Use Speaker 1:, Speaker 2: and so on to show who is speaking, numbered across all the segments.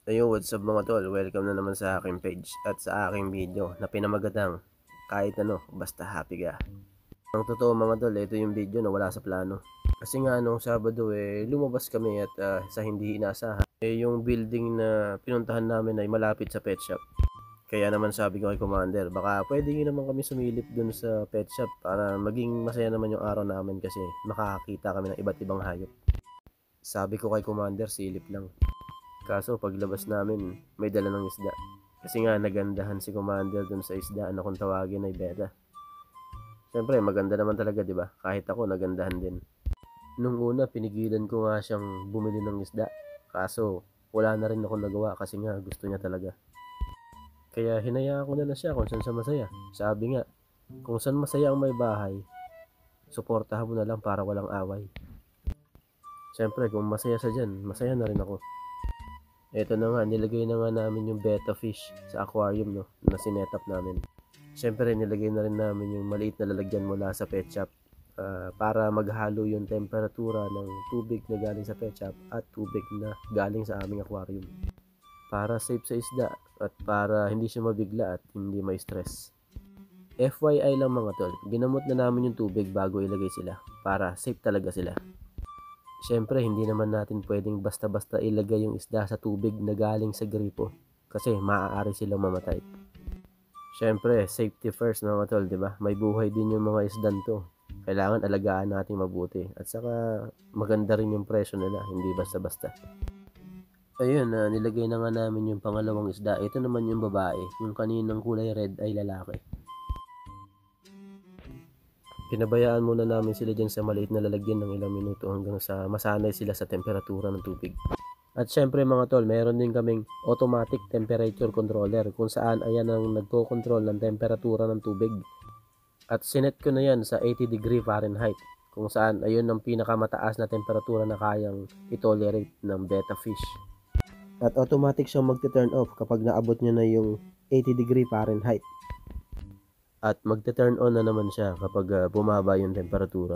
Speaker 1: Ayun, what's up mga tol? Welcome na naman sa aking page at sa aking video na pinamagatang kahit ano, basta happy ka. Ang totoo mga tol, ito yung video na wala sa plano. Kasi nga nung Sabado lumabas kami at sa hindi inaasahan, yung building na pinuntahan namin ay malapit sa pet shop. Kaya naman sabi ko kay Commander, baka pwede nyo naman kami sumilip dun sa pet shop para maging masaya naman yung araw namin kasi makakakita kami ng iba't ibang hayop. Sabi ko kay Commander, silip lang. Kaso paglabas namin, may dala ng isda. Kasi nga nagandahan si Commander dun sa isda na kung tawagin ay beta. Siyempre maganda naman talaga, di ba? Kahit ako nagandahan din. Nung una pinigilan ko nga siyang bumili ng isda. Kaso wala na rin ako nagawa kasi nga gusto niya talaga. Kaya hinayaan ko na siya kung saan siya masaya. Sabi nga, kung saan masaya ang may bahay, suportahan mo na lang para walang away. Siyempre kung masaya siya dyan, masaya na rin ako. Eto na nga, nilagay na nga namin yung betta fish sa aquarium no, na sinetap namin. Siyempre nilagay na rin namin yung maliit na lalagyan mula sa pet shop para maghalo yung temperatura ng tubig na galing sa pet shop at tubig na galing sa aming aquarium. Para safe sa isda at para hindi siya mabigla at hindi may stress. FYI lang mga tol, ginamot na namin yung tubig bago ilagay sila para safe talaga sila. Siyempre, hindi naman natin pwedeng basta-basta ilagay yung isda sa tubig na galing sa gripo kasi maaari silang mamatay. Siyempre, safety first mga tol, di ba? May buhay din yung mga isdan to. Kailangan alagaan natin mabuti at saka maganda rin yung presyo nila, hindi basta-basta. Ayun, nilagay na nga namin yung pangalawang isda. Ito naman yung babae, yung kaninang kulay red ay lalaki. Pinabayaan muna namin sila dyan sa maliit na lalagyan ng ilang minuto hanggang sa masanay sila sa temperatura ng tubig. At syempre mga tol, meron din kaming automatic temperature controller kung saan ayan ang nagko-control ng temperatura ng tubig. At sinet ko na yan sa 80 degree Fahrenheit kung saan ayun ang pinakamataas na temperatura na kayang itolerate ng betta fish. At automatic siyang magte-turn off kapag naabot niya na yung 80 degree Fahrenheit. At magte-turn on na naman siya kapag bumaba yung temperatura.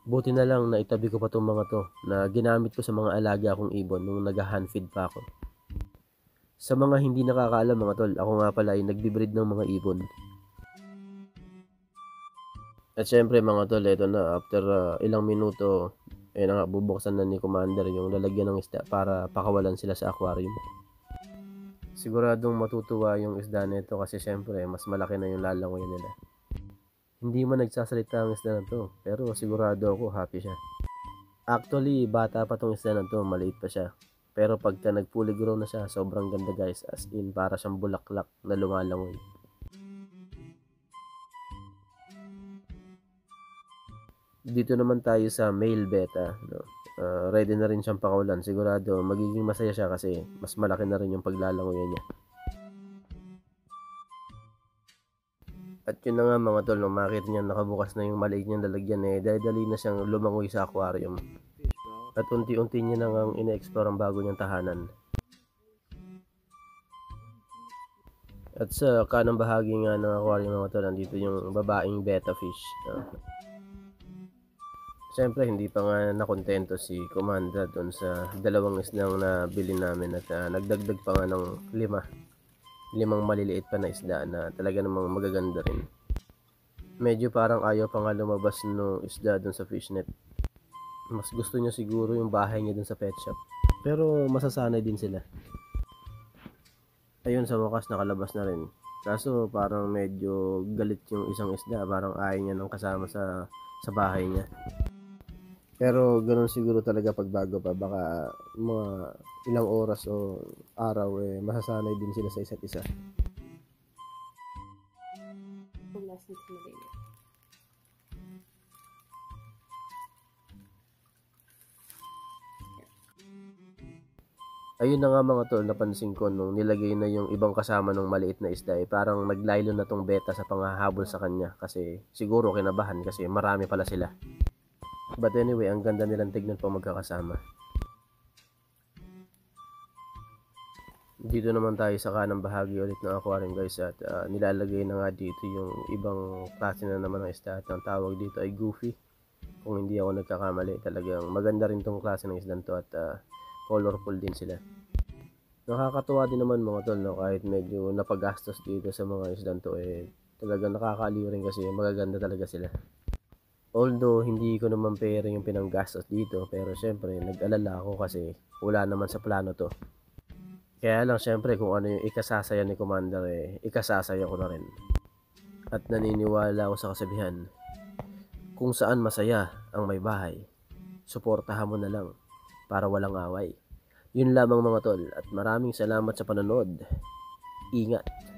Speaker 1: Buti na lang na itabi ko pa itong mga to na ginamit ko sa mga alaga akong ibon nung nag-hand feed pa ako. Sa mga hindi nakakaalam mga tol, ako nga pala ay nagbi-breed ng mga ibon. At syempre mga tol, ito na after ilang minuto, bubuksan na ni Commander yung lalagyan ng isda para pakawalan sila sa aquarium. Siguradong matutuwa yung isda nito kasi syempre mas malaki na yung lalangoy nila. Hindi man nagsasalita ang isda na to, pero sigurado ako happy siya. Actually, bata pa tong isda na to, maliit pa siya. Pero pagka nag-fully grown na siya, sobrang ganda guys, as in para siyang bulaklak na lumalangoy. Dito naman tayo sa male beta, no? Ready na rin siyang pakawalan. Sigurado magiging masaya siya kasi mas malaki na rin yung paglalangoyan niya. At yun na nga mga tol, nung makita niya nakabukas na yung maliit niyang lalagyan dali-dali na siyang lumangoy sa aquarium. At unti-unti niya nang ine-explore ang bago niyang tahanan. At sa kanang bahagi nga ng aquarium mga tol, nandito yung babaeng betta fish. Siyempre hindi pa nga nakontento si Commander doon sa dalawang isdang na bili namin at nagdagdag pa nga ng limang maliliit pa na isda na talaga namang magaganda rin. Medyo parang ayaw pa nga lumabas no isda doon sa fishnet. Mas gusto niya siguro yung bahay niya doon sa pet shop. Pero masasanay din sila. Ayun, sa wakas nakalabas na rin. Kaso parang medyo galit yung isang isda, parang ayaw niya nang kasama sa bahay niya. Pero ganoon siguro talaga pagbago pa, baka mga ilang oras o araw masasanay din sila sa isa't isa. Ayun na nga mga tol, napansin ko nung nilagay na yung ibang kasama ng maliit na isda parang naglaylo na tong beta sa panghahabol sa kanya kasi siguro kinabahan kasi marami pala sila. But anyway, ang ganda nilang tignan pag magkakasama. Dito naman tayo sa kanang bahagi ulit ng aquarium guys at nilalagay na nga dito yung ibang klase na naman ng isda at ang tawag dito ay goofy. Kung hindi ako nagkakamali, talagang maganda rin tong klase ng isdan to at colorful din sila. Nakakatuwa din naman mga tol, no, kahit medyo napagastos dito sa mga isdang to, talagang nakakaaliw rin kasi magaganda talaga sila. Although hindi ko naman pera yung pinanggastos dito, pero syempre nag-alala ako kasi wala naman sa plano to. Kaya lang syempre kung ano yung ikasasaya ni Commander, ikasasaya ko na rin. At naniniwala ako sa kasabihan, kung saan masaya ang may bahay, suportahan mo na lang para walang away. Yun lamang mga tol, at maraming salamat sa panonood. Ingat!